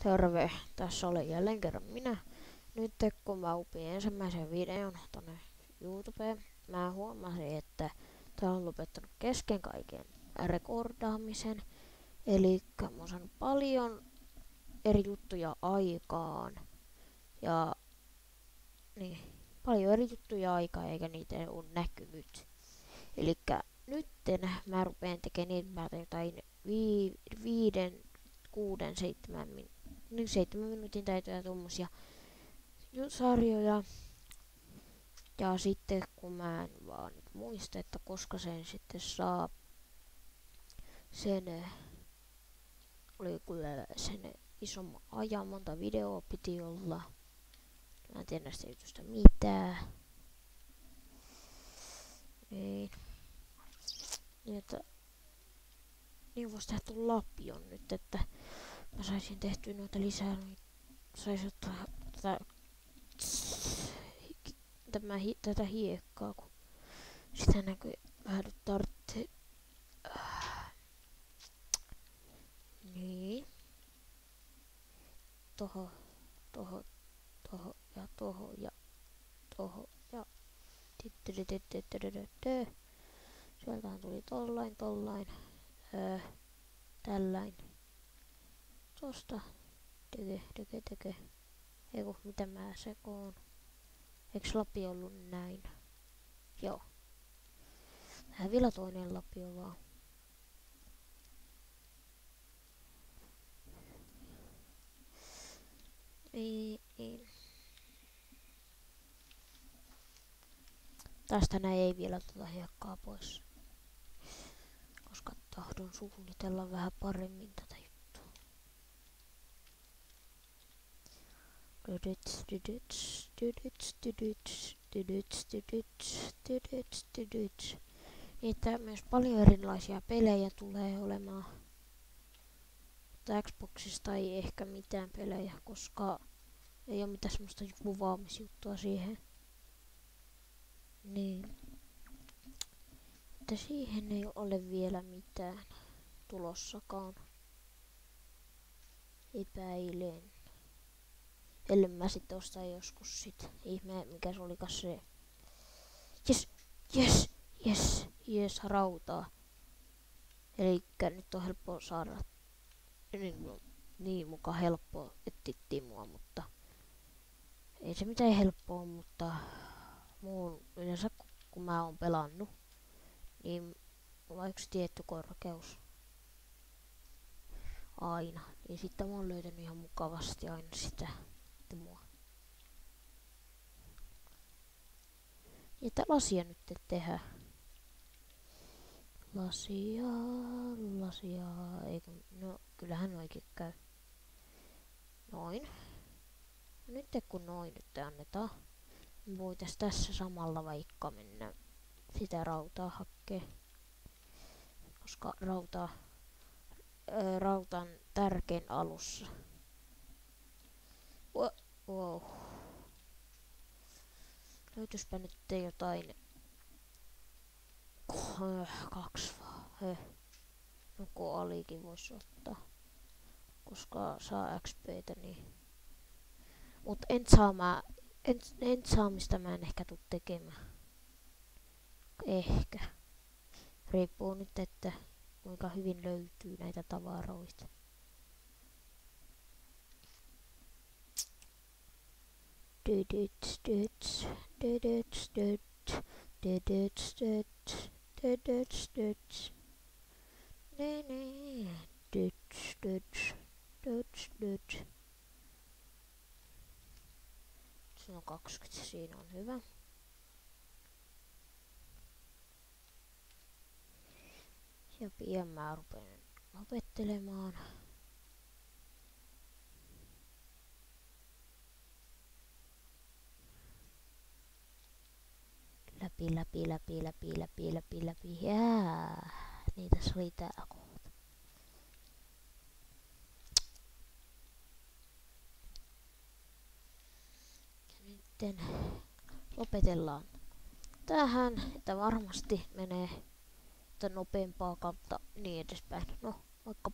Terve, tässä olen jälleen kerran minä. Nyt kun mä upin ensimmäisen videon tonne YouTubeen, mä huomasin, että tää on lopettanut kesken kaiken rekordaamisen. Eli mä oon saanut paljon eri juttuja aikaan. Ja niin, paljon eri juttuja aikaan eikä niitä ole näkynyt. Elikkä nytten mä rupeen tekemään jotain 7 minuutin täytöjä tuommoisia sarjoja. Ja sitten kun mä en vaan nyt muista, että koska sen sitten saa sen, oli kyllä sen isomman ajan, monta videoa piti olla. Mä en tiedä näistä jutusta mitään. Niin. Niin voisi tehdä tuon lapion nyt, että mä saisin tehtyä noita lisää, niin sais ottaa tätä hiekkaa, kun sitä näkyy vähän nyt tarvitsee. Niin. Toho ja toho ja toho ja sieltähän tuli tollain, tällain. Tosta teke. Eiku, mitä mä sekoon. Eiks lapio ollut näin? Joo. Tähän vielä toinen lapio vaan. Niin. Tästä näin ei vielä hiekkaa pois. Koska tahdon suunnitella vähän paremmin tätä juttua. Niitä myös paljon erilaisia pelejä tulee olemaan. Mutta Xboxista ei ehkä mitään pelejä, koska ei ole mitään semmoista kuvaamisjuttua siihen. Niin. Mutta siihen ei ole vielä mitään tulossakaan. Epäilen. Ellen mä sitten ostaa joskus sit. Ihme, mikä se olikas se. Yes, rautaa. Elikkä nyt on helppo saada. Niin muka helppo etsittiin mua, mutta ei se mitään helppoa, mutta muun yleensä kun mä oon pelannut, niin mulla on yksi tietty korkeus. Aina. Niin sitten mä oon löytänyt ihan mukavasti aina sitä mua. Ja lasia nyt tehdä. Lasia, no kyllähän oikein käy. Noin. Nyt kun noin nyt annetaan, niin voitais tässä samalla vaikka mennä sitä rautaa hakkee. Koska rauta on tärkein alussa. Wow. Löytyispä nyt jotain. 2 vaan. No kun alikin voisi ottaa. Koska saa XPtä niin. Mut entsaamista mä en ehkä tuu tekemään. Ehkä. Riippuu nyt, että kuinka hyvin löytyy näitä tavaroita. Se on 20, siinä on hyvä. Ja pian mä rupean lopettelemaan. Läpi. Jää. Niin tässä oli tää kohta. Ja nytten lopetellaan tähän, että varmasti menee nopeampaa kautta niin edespäin. No, moikka!